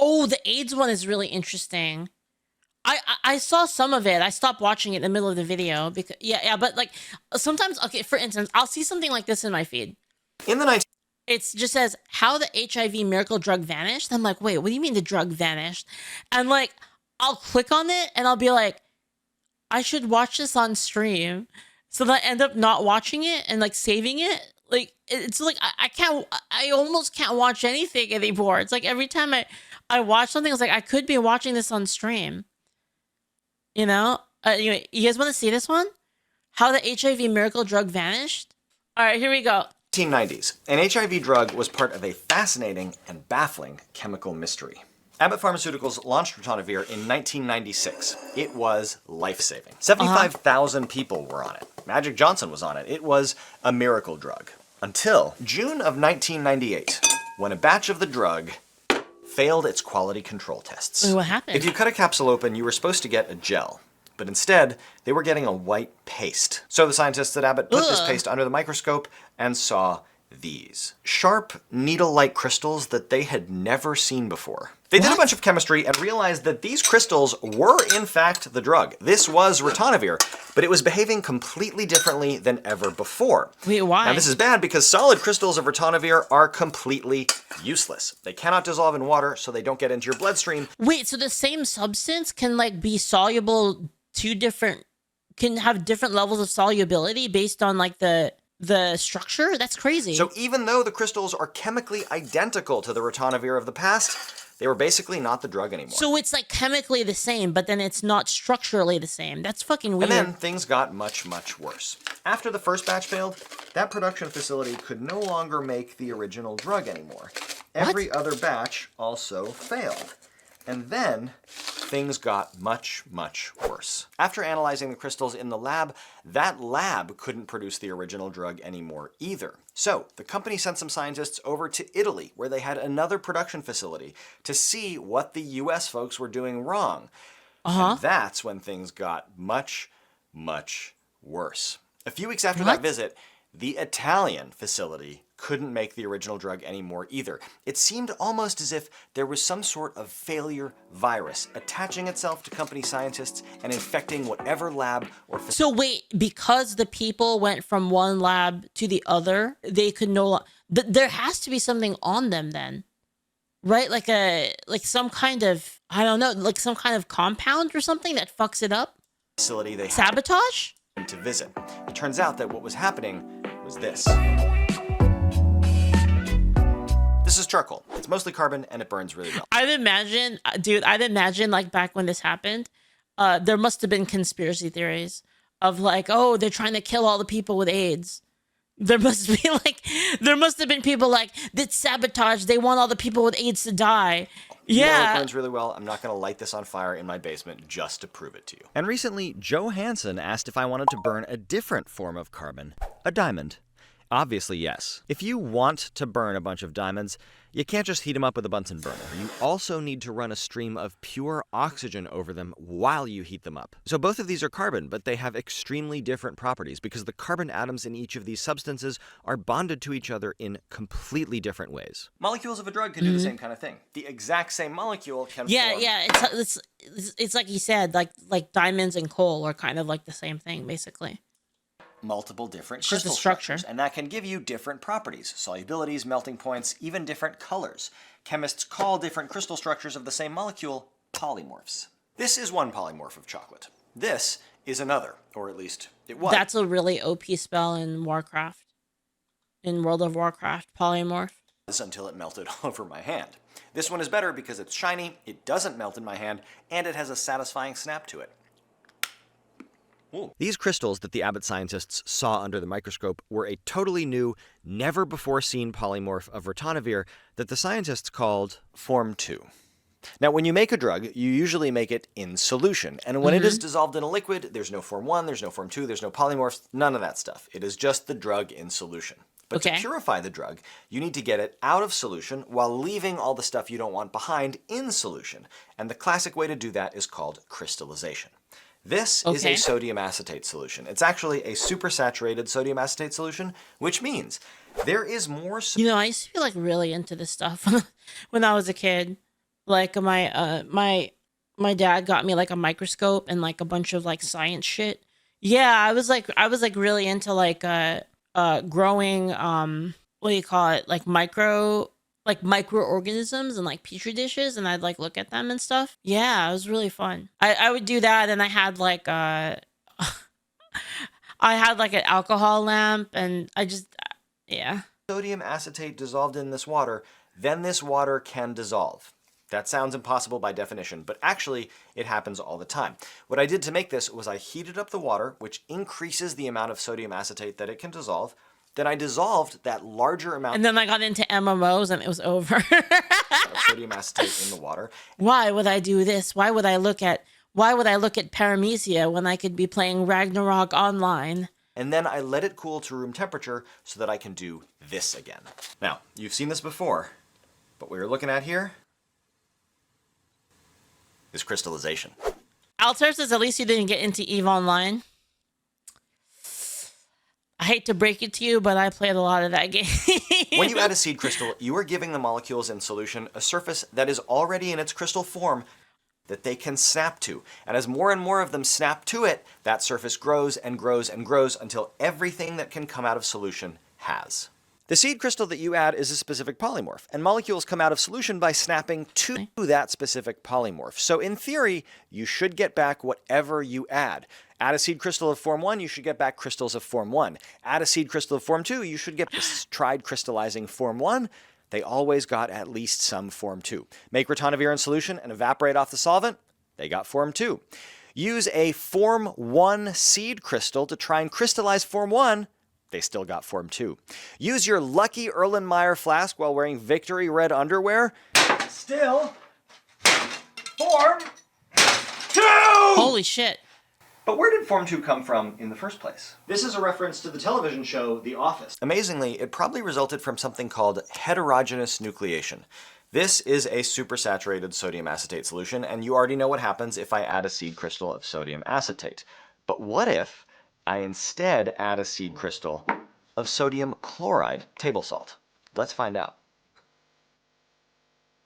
Oh, the AIDS one is really interesting. I saw some of it. I stopped watching it in the middle of the video because but like sometimes, okay, for instance, I'll see something like this in my feed. In the 19- It just says how the HIV miracle drug vanished. I'm like, wait, what do you mean the drug vanished? And like, I'll click on it and I'll be like, I should watch this on stream. So then I end up not watching it and like saving it. Like it's like I almost can't watch anything anymore. It's like every time I watch something, it's like I could be watching this on stream. You know? Anyway, you guys want to see this one? How the HIV miracle drug vanished? All right, here we go. 1990s, an HIV drug was part of a fascinating and baffling chemical mystery. Abbott Pharmaceuticals launched ritonavir in 1996. It was life-saving. 75,000 people were on it. Magic Johnson was on it. It was a miracle drug. Until June of 1998, when a batch of the drug failed its quality control tests. Wait, what happened? If you cut a capsule open, you were supposed to get a gel. But instead, they were getting a white paste. So the scientists at Abbott put this paste under the microscope and saw these. Sharp, needle-like crystals that they had never seen before. They did a bunch of chemistry and realized that these crystals were in fact the drug. This was ritonavir, but it was behaving completely differently than ever before. Wait, why? Now this is bad because solid crystals of ritonavir are completely useless. They cannot dissolve in water, so they don't get into your bloodstream. Wait, so the same substance can like be soluble can have different levels of solubility based on like the structure? That's crazy. So even though the crystals are chemically identical to the ritonavir of the past, they were basically not the drug anymore. So it's like chemically the same, but then it's not structurally the same. That's fucking weird. And then things got much, much worse. After the first batch failed, that production facility could no longer make the original drug anymore. Every other batch also failed. And then things got much, much worse. After analyzing the crystals in the lab, that lab couldn't produce the original drug anymore either. So the company sent some scientists over to Italy, where they had another production facility, to see what the US folks were doing wrong. And that's when things got much, much worse. A few weeks after that visit, the Italian facility couldn't make the original drug anymore either. It seemed almost as if there was some sort of failure virus attaching itself to company scientists and infecting whatever lab or facility. So wait, because the people went from one lab to the other, they could no longer... There has to be something on them then, right? Like some kind of, I don't know, like some kind of compound or something that fucks it up? Facility they Sabotage? had to visit. It turns out that what was happening was this. This is charcoal. It's mostly carbon and it burns really well. I'd imagine like back when this happened, there must have been conspiracy theories of like, oh, they're trying to kill all the people with AIDS. There must have been people like, that's sabotage. They want all the people with AIDS to die. Yeah. It burns really well. I'm not going to light this on fire in my basement just to prove it to you. And recently, Joe Hansen asked if I wanted to burn a different form of carbon, a diamond. Obviously, yes. If you want to burn a bunch of diamonds, you can't just heat them up with a Bunsen burner. You also need to run a stream of pure oxygen over them while you heat them up. So both of these are carbon, but they have extremely different properties because the carbon atoms in each of these substances are bonded to each other in completely different ways. Molecules of a drug can do the same kind of thing. The exact same molecule can form... Yeah, it's like you said, like diamonds and coal are kind of like the same thing, basically. Multiple different Just crystal the structure. structures, and that can give you different properties, solubilities, melting points, even different colors. Chemists call different crystal structures of the same molecule polymorphs. This is one polymorph of chocolate. This is another, or at least it was. That's a really OP spell in Warcraft. In World of Warcraft, polymorph. Until it melted all over my hand. This one is better because it's shiny, it doesn't melt in my hand, and it has a satisfying snap to it. Ooh. These crystals that the Abbott scientists saw under the microscope were a totally new, never-before-seen polymorph of ritonavir that the scientists called Form 2. Now, when you make a drug, you usually make it in solution, and when it is dissolved in a liquid, there's no Form 1, there's no Form 2, there's no polymorphs, none of that stuff. It is just the drug in solution. But to purify the drug, you need to get it out of solution while leaving all the stuff you don't want behind in solution, and the classic way to do that is called crystallization. This is a sodium acetate solution. It's actually a supersaturated sodium acetate solution, which means there is more... You know, I used to be like really into this stuff when I was a kid. Like my dad got me like a microscope and like a bunch of like science shit. Yeah, I was like really into like growing what do you call it? Like microorganisms and like petri dishes, and I'd like look at them and stuff. Yeah, it was really fun. I would do that, and I had like I had like an alcohol lamp, and I just yeah. Sodium acetate dissolved in this water, then this water can dissolve. That sounds impossible by definition, but actually it happens all the time. What I did to make this was I heated up the water, which increases the amount of sodium acetate that it can dissolve. Then I dissolved that larger amount And then I got into MMOs, and it was over. of sodium acetate in the water. Why would I do this? Why would I look at Paramecia when I could be playing Ragnarok online? And then I let it cool to room temperature so that I can do this again. Now, you've seen this before, but what you're looking at here is crystallization. Altair says at least you didn't get into EVE Online. I hate to break it to you, but I played a lot of that game. When you add a seed crystal, you are giving the molecules in solution a surface that is already in its crystal form that they can snap to. And as more and more of them snap to it, that surface grows and grows and grows until everything that can come out of solution has. The seed crystal that you add is a specific polymorph, and molecules come out of solution by snapping to that specific polymorph. So in theory, you should get back whatever you add. Add a seed crystal of form 1, you should get back crystals of form 1. Add a seed crystal of form 2, you should get this tried crystallizing form 1. They always got at least some form 2. Make ritonavir in solution and evaporate off the solvent, they got form 2. Use a form 1 seed crystal to try and crystallize form 1, they still got form 2. Use your lucky Erlenmeyer flask while wearing victory red underwear, still form 2! Holy shit. But where did Form 2 come from in the first place? This is a reference to the television show The Office. Amazingly, it probably resulted from something called heterogeneous nucleation. This is a supersaturated sodium acetate solution, and you already know what happens if I add a seed crystal of sodium acetate. But what if I instead add a seed crystal of sodium chloride table salt? Let's find out.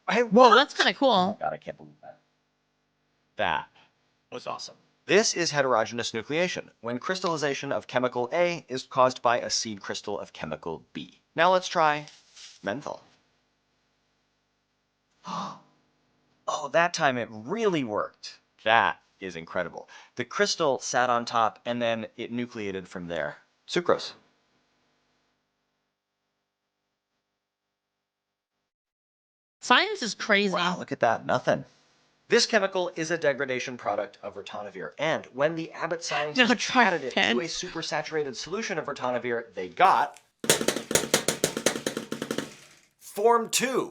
Whoa, that's kind of cool. God, I can't believe that. That was awesome. This is heterogeneous nucleation, when crystallization of chemical A is caused by a seed crystal of chemical B. Now let's try menthol. Oh, that time it really worked. That is incredible. The crystal sat on top and then it nucleated from there. Sucrose. Science is crazy. Wow, look at that. Nothing. This chemical is a degradation product of ritonavir, and when the Abbott scientists added it to a supersaturated solution of ritonavir, they got Form 2.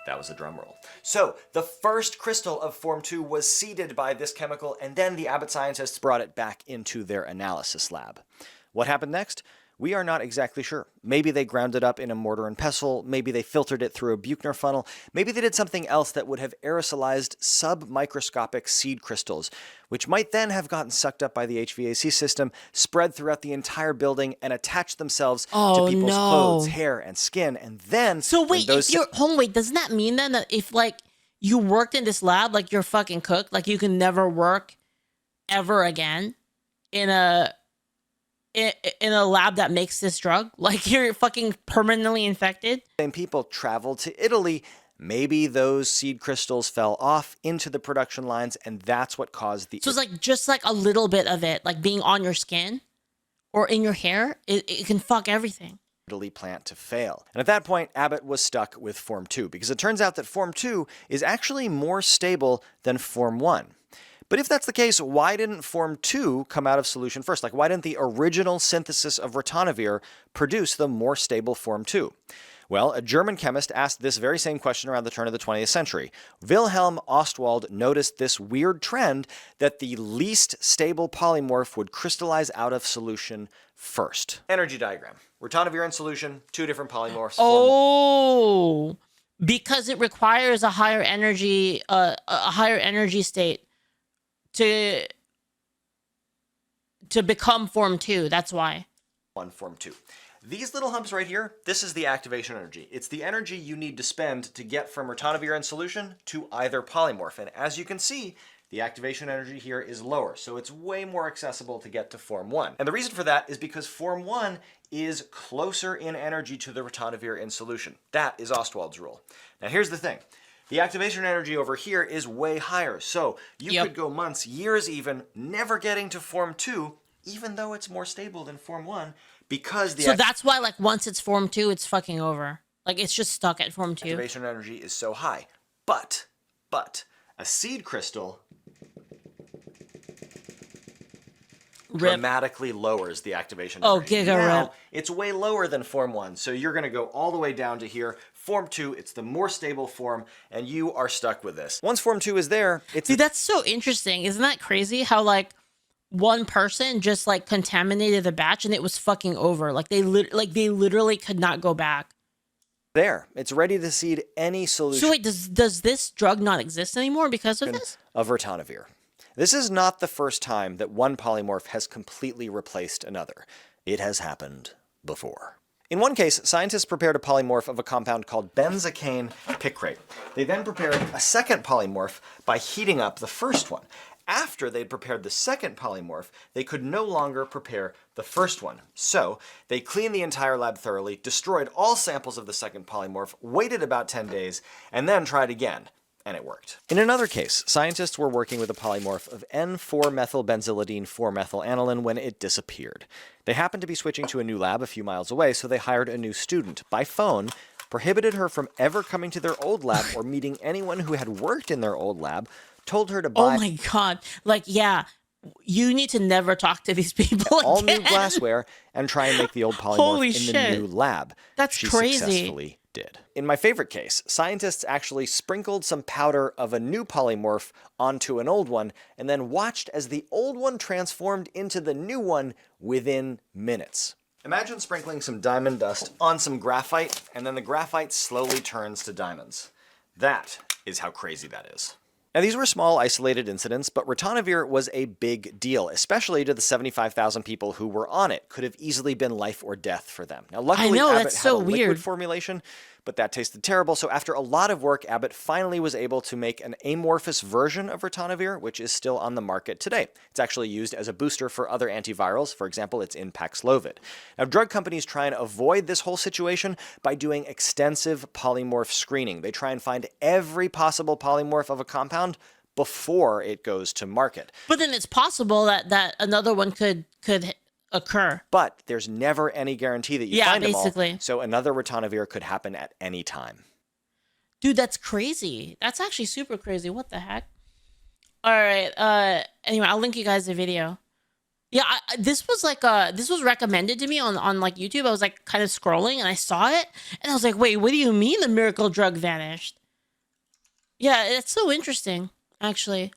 That was a drum roll. So the first crystal of Form 2 was seeded by this chemical, and then the Abbott scientists brought it back into their analysis lab. What happened next? We are not exactly sure. Maybe they ground it up in a mortar and pestle, maybe they filtered it through a Buchner funnel, maybe they did something else that would have aerosolized submicroscopic seed crystals, which might then have gotten sucked up by the HVAC system, spread throughout the entire building, and attached themselves to people's clothes, hair, and skin, and then... So wait, doesn't that mean then that if, like, you worked in this lab, like, you're fucking cooked, like, you can never work ever again in a lab that makes this drug? Like, you're fucking permanently infected? And people traveled to Italy. Maybe those seed crystals fell off into the production lines, and that's what caused the... So it's like, just like a little bit of it, like being on your skin or in your hair, it can fuck everything. Italy plant to fail. And at that point, Abbott was stuck with Form 2, because it turns out that Form 2 is actually more stable than Form 1. But if that's the case, why didn't Form 2 come out of solution first? Like, why didn't the original synthesis of ritonavir produce the more stable Form 2? Well, a German chemist asked this very same question around the turn of the 20th century. Wilhelm Ostwald noticed this weird trend that the least stable polymorph would crystallize out of solution first. Energy diagram. Ritonavir in solution, two different polymorphs. Oh, because it requires a higher energy state to become Form 2. That's why. Form 2. These little humps right here, this is the activation energy. It's the energy you need to spend to get from ritonavir in solution to either polymorph. And as you can see, the activation energy here is lower, so it's way more accessible to get to form 1. And the reason for that is because form 1 is closer in energy to the ritonavir in solution. That is Ostwald's rule. Now here's the thing. The activation energy over here is way higher, so you could go months, years even, never getting to form 2, even though it's more stable than form 1, because the... So that's why, like, once it's form 2, it's fucking over. Like, it's just stuck at form 2. Activation energy is so high. But, a seed crystal dramatically lowers the activation energy. Giga rip. It's way lower than form 1, so you're going to go all the way down to here. Form 2, it's the more stable form, and you are stuck with this. Once form 2 is there, it's... Dude, that's so interesting. Isn't that crazy how, like, one person just, like, contaminated the batch and it was fucking over? Like, they literally could not go back. There. It's ready to seed any solution. So wait, does this drug not exist anymore because of this? Of ritonavir. This is not the first time that one polymorph has completely replaced another. It has happened before. In one case, scientists prepared a polymorph of a compound called benzocaine picrate. They then prepared a second polymorph by heating up the first one. After they'd prepared the second polymorph, they could no longer prepare the first one. So they cleaned the entire lab thoroughly, destroyed all samples of the second polymorph, waited about 10 days, and then tried again. And it worked. In another case, scientists were working with a polymorph of N4-methylbenzylidine 4-methylaniline when it disappeared. They happened to be switching to a new lab a few miles away, so they hired a new student by phone, prohibited her from ever coming to their old lab or meeting anyone who had worked in their old lab, told her to buy... Oh my god. Like, yeah, you need to never talk to these people all again. new glassware and try and make the old polymorph in the new lab. That's crazy. She successfully did. In my favorite case, scientists actually sprinkled some powder of a new polymorph onto an old one and then watched as the old one transformed into the new one within minutes. Imagine sprinkling some diamond dust on some graphite and then the graphite slowly turns to diamonds. That is how crazy that is. Now, these were small, isolated incidents, but ritonavir was a big deal, especially to the 75,000 people who were on it. Could have easily been life or death for them. Now, luckily, Abbott had a liquid formulation, but that tasted terrible. So after a lot of work, Abbott finally was able to make an amorphous version of ritonavir, which is still on the market today. It's actually used as a booster for other antivirals. For example, it's in Paxlovid. Now, drug companies try and avoid this whole situation by doing extensive polymorph screening. They try and find every possible polymorph of a compound before it goes to market. But then it's possible that another one could occur. But there's never any guarantee that you find basically. them all. So another ritonavir could happen at any time. Dude, that's crazy. That's actually super crazy. What the heck? All right. Anyway, I'll link you guys the video. Yeah, this was recommended to me on like YouTube. I was like kind of scrolling and I saw it and I was like, wait, what do you mean the miracle drug vanished? Yeah, it's so interesting, actually.